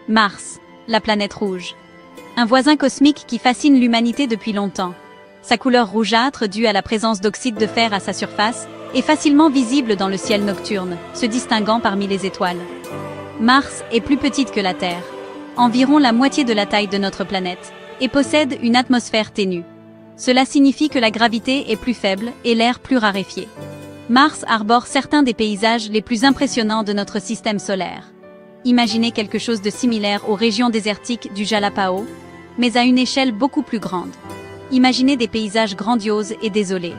Mars, la planète rouge. Un voisin cosmique qui fascine l'humanité depuis longtemps. Sa couleur rougeâtre, due à la présence d'oxyde de fer à sa surface, est facilement visible dans le ciel nocturne, se distinguant parmi les étoiles. Mars est plus petite que la Terre, environ la moitié de la taille de notre planète, et possède une atmosphère ténue. Cela signifie que la gravité est plus faible et l'air plus raréfié. Mars arbore certains des paysages les plus impressionnants de notre système solaire. Imaginez quelque chose de similaire aux régions désertiques du Jalapão, mais à une échelle beaucoup plus grande. Imaginez des paysages grandioses et désolés.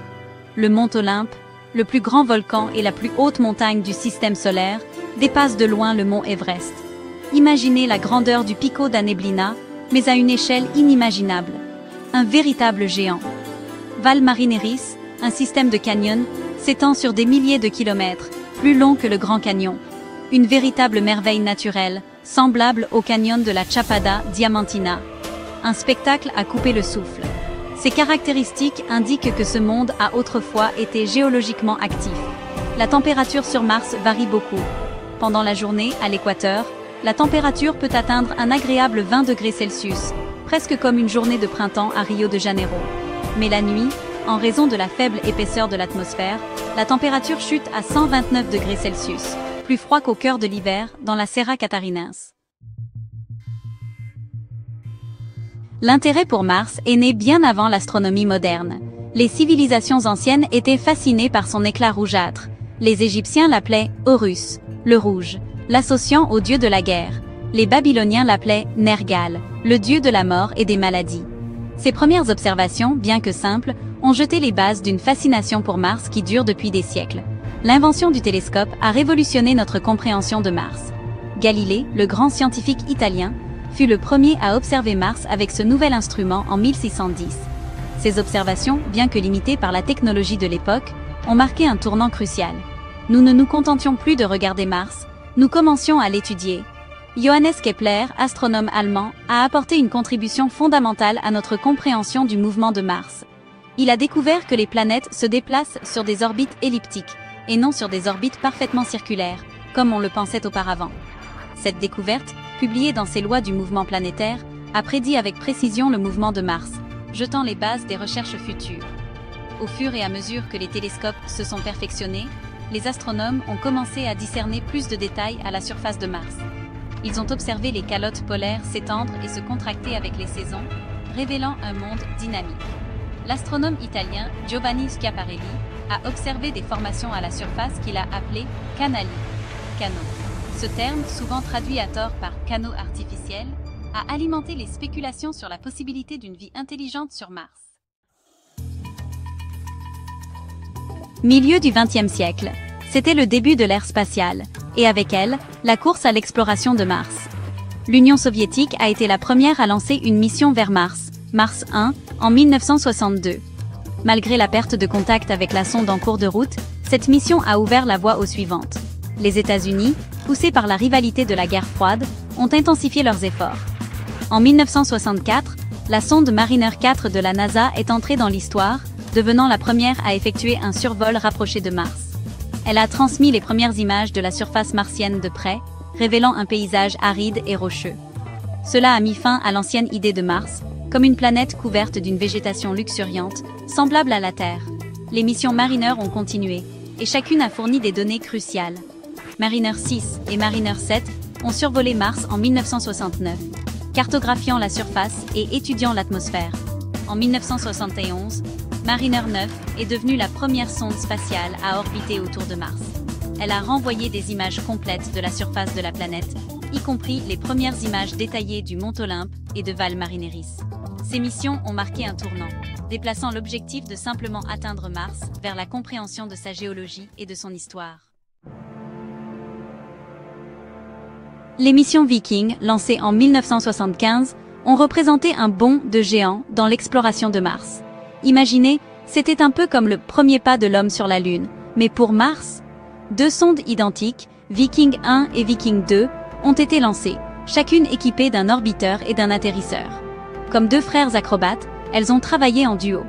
Le mont Olympe, le plus grand volcan et la plus haute montagne du système solaire, dépasse de loin le mont Everest. Imaginez la grandeur du Pico da Neblina, mais à une échelle inimaginable. Un véritable géant. Val Marineris, un système de canyons, s'étend sur des milliers de kilomètres, plus long que le Grand Canyon. Une véritable merveille naturelle, semblable au canyon de la Chapada Diamantina. Un spectacle à couper le souffle. Ces caractéristiques indiquent que ce monde a autrefois été géologiquement actif. La température sur Mars varie beaucoup. Pendant la journée, à l'équateur, la température peut atteindre un agréable 20 degrés Celsius, presque comme une journée de printemps à Rio de Janeiro. Mais la nuit, en raison de la faible épaisseur de l'atmosphère, la température chute à 129 degrés Celsius, plus froid qu'au cœur de l'hiver, dans la Serra Catarinense. L'intérêt pour Mars est né bien avant l'astronomie moderne. Les civilisations anciennes étaient fascinées par son éclat rougeâtre. Les Égyptiens l'appelaient Horus, le rouge, l'associant au dieu de la guerre. Les Babyloniens l'appelaient Nergal, le dieu de la mort et des maladies. Ces premières observations, bien que simples, ont jeté les bases d'une fascination pour Mars qui dure depuis des siècles. L'invention du télescope a révolutionné notre compréhension de Mars. Galilée, le grand scientifique italien, fut le premier à observer Mars avec ce nouvel instrument en 1610. Ces observations, bien que limitées par la technologie de l'époque, ont marqué un tournant crucial. Nous ne nous contentions plus de regarder Mars, nous commencions à l'étudier. Johannes Kepler, astronome allemand, a apporté une contribution fondamentale à notre compréhension du mouvement de Mars. Il a découvert que les planètes se déplacent sur des orbites elliptiques, et non sur des orbites parfaitement circulaires, comme on le pensait auparavant. Cette découverte, publiée dans ses lois du mouvement planétaire, a prédit avec précision le mouvement de Mars, jetant les bases des recherches futures. Au fur et à mesure que les télescopes se sont perfectionnés, les astronomes ont commencé à discerner plus de détails à la surface de Mars. Ils ont observé les calottes polaires s'étendre et se contracter avec les saisons, révélant un monde dynamique. L'astronome italien Giovanni Schiaparelli a observé des formations à la surface qu'il a appelées canali, canaux. Ce terme, souvent traduit à tort par canaux artificiels, a alimenté les spéculations sur la possibilité d'une vie intelligente sur Mars. Milieu du XXe siècle, c'était le début de l'ère spatiale, et avec elle, la course à l'exploration de Mars. L'Union soviétique a été la première à lancer une mission vers Mars, Mars 1, en 1962. Malgré la perte de contact avec la sonde en cours de route, cette mission a ouvert la voie aux suivantes. Les États-Unis, poussés par la rivalité de la guerre froide, ont intensifié leurs efforts. En 1964, la sonde Mariner 4 de la NASA est entrée dans l'histoire, devenant la première à effectuer un survol rapproché de Mars. Elle a transmis les premières images de la surface martienne de près, révélant un paysage aride et rocheux. Cela a mis fin à l'ancienne idée de Mars, comme une planète couverte d'une végétation luxuriante, semblable à la Terre. Les missions Mariner ont continué, et chacune a fourni des données cruciales. Mariner 6 et Mariner 7 ont survolé Mars en 1969, cartographiant la surface et étudiant l'atmosphère. En 1971, Mariner 9 est devenue la première sonde spatiale à orbiter autour de Mars. Elle a renvoyé des images complètes de la surface de la planète, y compris les premières images détaillées du mont Olympe et de Val Marineris. Ces missions ont marqué un tournant, déplaçant l'objectif de simplement atteindre Mars vers la compréhension de sa géologie et de son histoire. Les missions Viking, lancées en 1975, ont représenté un bond de géant dans l'exploration de Mars. Imaginez, c'était un peu comme le premier pas de l'homme sur la Lune, mais pour Mars, 2 sondes identiques, Viking 1 et Viking 2, ont été lancées, chacune équipée d'un orbiteur et d'un atterrisseur. Comme 2 frères acrobates, elles ont travaillé en duo.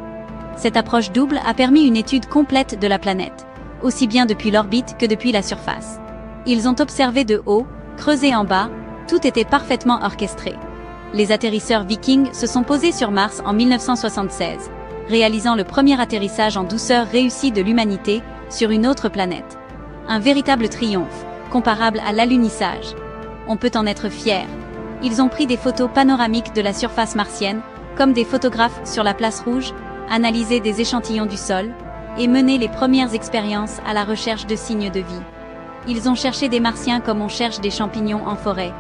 Cette approche double a permis une étude complète de la planète, aussi bien depuis l'orbite que depuis la surface. Ils ont observé de haut, creusé en bas, Tout était parfaitement orchestré. Les atterrisseurs Viking se sont posés sur Mars en 1976, réalisant le premier atterrissage en douceur réussi de l'humanité sur une autre planète. Un véritable triomphe, comparable à l'alunissage. On peut en être fier. Ils ont pris des photos panoramiques de la surface martienne, comme des photographes sur la place rouge, analysé des échantillons du sol, et mené les premières expériences à la recherche de signes de vie. Ils ont cherché des martiens comme on cherche des champignons en forêt.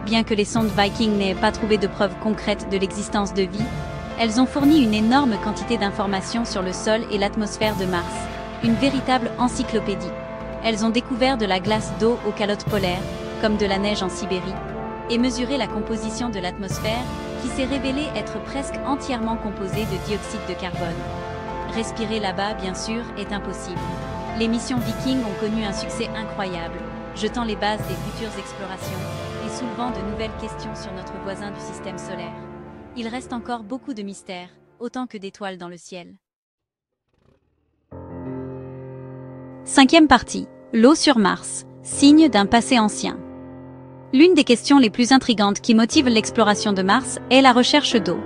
Bien que les sondes Viking n'aient pas trouvé de preuves concrètes de l'existence de vie, elles ont fourni une énorme quantité d'informations sur le sol et l'atmosphère de Mars, une véritable encyclopédie. Elles ont découvert de la glace d'eau aux calottes polaires, comme de la neige en Sibérie, et mesuré la composition de l'atmosphère, qui s'est révélée être presque entièrement composée de dioxyde de carbone. Respirer là-bas, bien sûr, est impossible. Les missions Viking ont connu un succès incroyable, jetant les bases des futures explorations et soulevant de nouvelles questions sur notre voisin du système solaire. Il reste encore beaucoup de mystères, autant que d'étoiles dans le ciel. Cinquième partie. L'eau sur Mars, signe d'un passé ancien. L'une des questions les plus intrigantes qui motivent l'exploration de Mars est la recherche d'eau.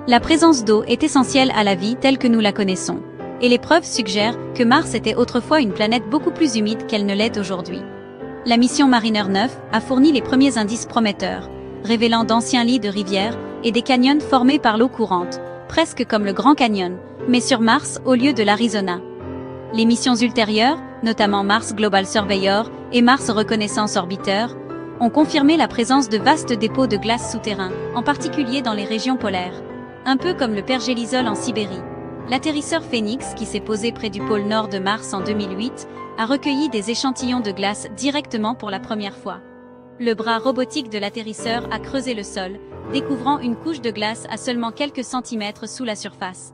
La présence d'eau est essentielle à la vie telle que nous la connaissons, et les preuves suggèrent que Mars était autrefois une planète beaucoup plus humide qu'elle ne l'est aujourd'hui. La mission Mariner 9 a fourni les premiers indices prometteurs, révélant d'anciens lits de rivières et des canyons formés par l'eau courante, presque comme le Grand Canyon, mais sur Mars au lieu de l'Arizona. Les missions ultérieures, notamment Mars Global Surveyor et Mars Reconnaissance Orbiter, ont confirmé la présence de vastes dépôts de glace souterrains, en particulier dans les régions polaires. Un peu comme le pergélisol en Sibérie. L'atterrisseur Phoenix, qui s'est posé près du pôle nord de Mars en 2008, a recueilli des échantillons de glace directement pour la première fois. Le bras robotique de l'atterrisseur a creusé le sol, découvrant une couche de glace à seulement quelques centimètres sous la surface.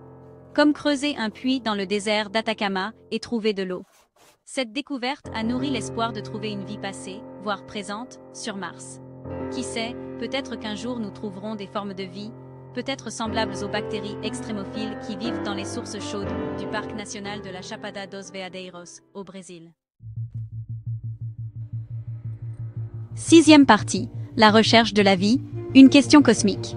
Comme creuser un puits dans le désert d'Atacama et trouver de l'eau. Cette découverte a nourri l'espoir de trouver une vie passée, voire présente, sur Mars. Qui sait, peut-être qu'un jour nous trouverons des formes de vie, peut-être semblables aux bactéries extrémophiles qui vivent dans les sources chaudes du parc national de la Chapada dos Veadeiros, au Brésil. Sixième partie, la recherche de la vie, une question cosmique.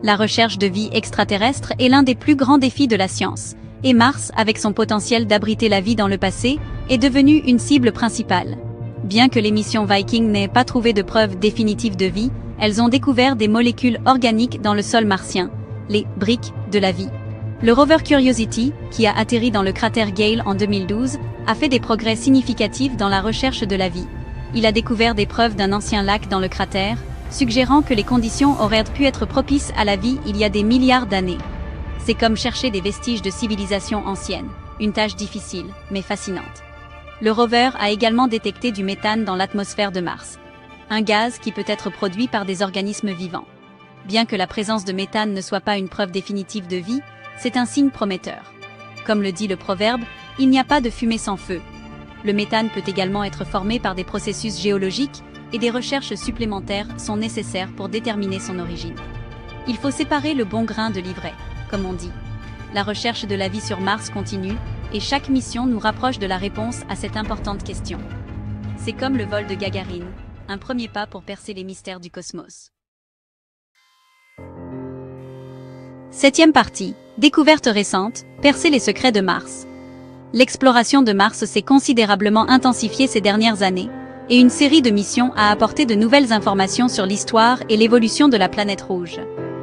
La recherche de vie extraterrestre est l'un des plus grands défis de la science, et Mars, avec son potentiel d'abriter la vie dans le passé, est devenu une cible principale. Bien que les missions Viking n'aient pas trouvé de preuves définitives de vie, elles ont découvert des molécules organiques dans le sol martien, les briques de la vie. Le rover Curiosity, qui a atterri dans le cratère Gale en 2012, a fait des progrès significatifs dans la recherche de la vie. Il a découvert des preuves d'un ancien lac dans le cratère, suggérant que les conditions auraient pu être propices à la vie il y a des milliards d'années. C'est comme chercher des vestiges de civilisation ancienne, une tâche difficile, mais fascinante. Le rover a également détecté du méthane dans l'atmosphère de Mars, un gaz qui peut être produit par des organismes vivants. Bien que la présence de méthane ne soit pas une preuve définitive de vie, c'est un signe prometteur. Comme le dit le proverbe, il n'y a pas de fumée sans feu. Le méthane peut également être formé par des processus géologiques et des recherches supplémentaires sont nécessaires pour déterminer son origine. Il faut séparer le bon grain de l'ivraie, comme on dit. La recherche de la vie sur Mars continue, et chaque mission nous rapproche de la réponse à cette importante question. C'est comme le vol de Gagarine, un premier pas pour percer les mystères du cosmos. Septième partie, découverte récente, percer les secrets de Mars. L'exploration de Mars s'est considérablement intensifiée ces dernières années, et une série de missions a apporté de nouvelles informations sur l'histoire et l'évolution de la planète rouge.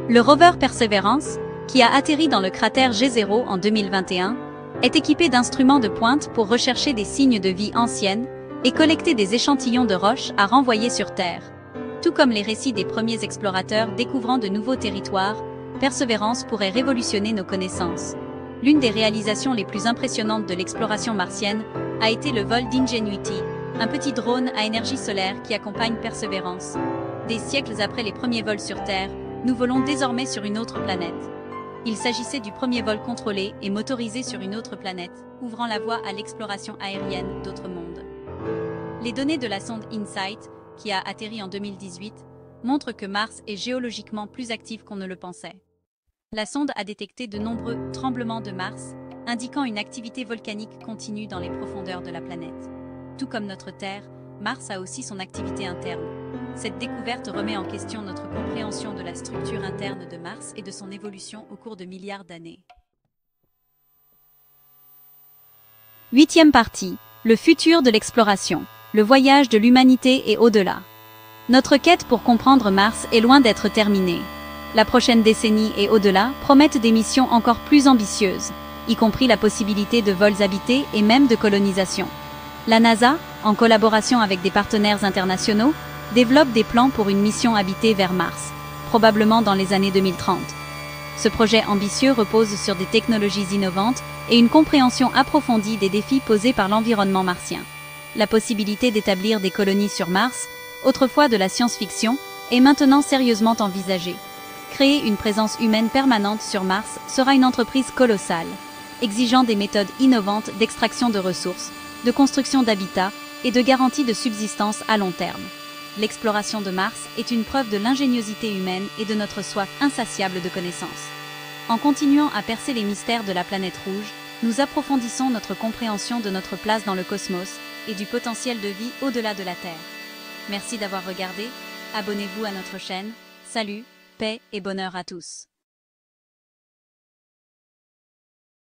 Le rover Perseverance, qui a atterri dans le cratère G0 en 2021, est équipé d'instruments de pointe pour rechercher des signes de vie anciennes et collecter des échantillons de roches à renvoyer sur Terre. Tout comme les récits des premiers explorateurs découvrant de nouveaux territoires, Perseverance pourrait révolutionner nos connaissances. L'une des réalisations les plus impressionnantes de l'exploration martienne a été le vol d'Ingenuity, un petit drone à énergie solaire qui accompagne Perseverance. Des siècles après les premiers vols sur Terre, nous volons désormais sur une autre planète. Il s'agissait du premier vol contrôlé et motorisé sur une autre planète, ouvrant la voie à l'exploration aérienne d'autres mondes. Les données de la sonde InSight, qui a atterri en 2018, montrent que Mars est géologiquement plus actif qu'on ne le pensait. La sonde a détecté de nombreux tremblements de Mars, indiquant une activité volcanique continue dans les profondeurs de la planète. Tout comme notre Terre, Mars a aussi son activité interne. Cette découverte remet en question notre compréhension de la structure interne de Mars et de son évolution au cours de milliards d'années. Huitième partie, le futur de l'exploration, le voyage de l'humanité et au-delà. Notre quête pour comprendre Mars est loin d'être terminée. La prochaine décennie et au-delà promettent des missions encore plus ambitieuses, y compris la possibilité de vols habités et même de colonisation. La NASA, en collaboration avec des partenaires internationaux, développe des plans pour une mission habitée vers Mars, probablement dans les années 2030. Ce projet ambitieux repose sur des technologies innovantes et une compréhension approfondie des défis posés par l'environnement martien. La possibilité d'établir des colonies sur Mars, autrefois de la science-fiction, est maintenant sérieusement envisagée. Créer une présence humaine permanente sur Mars sera une entreprise colossale, exigeant des méthodes innovantes d'extraction de ressources, de construction d'habitats et de garantie de subsistance à long terme. L'exploration de Mars est une preuve de l'ingéniosité humaine et de notre soif insatiable de connaissances. En continuant à percer les mystères de la planète rouge, nous approfondissons notre compréhension de notre place dans le cosmos et du potentiel de vie au-delà de la Terre. Merci d'avoir regardé, abonnez-vous à notre chaîne, salut, paix et bonheur à tous.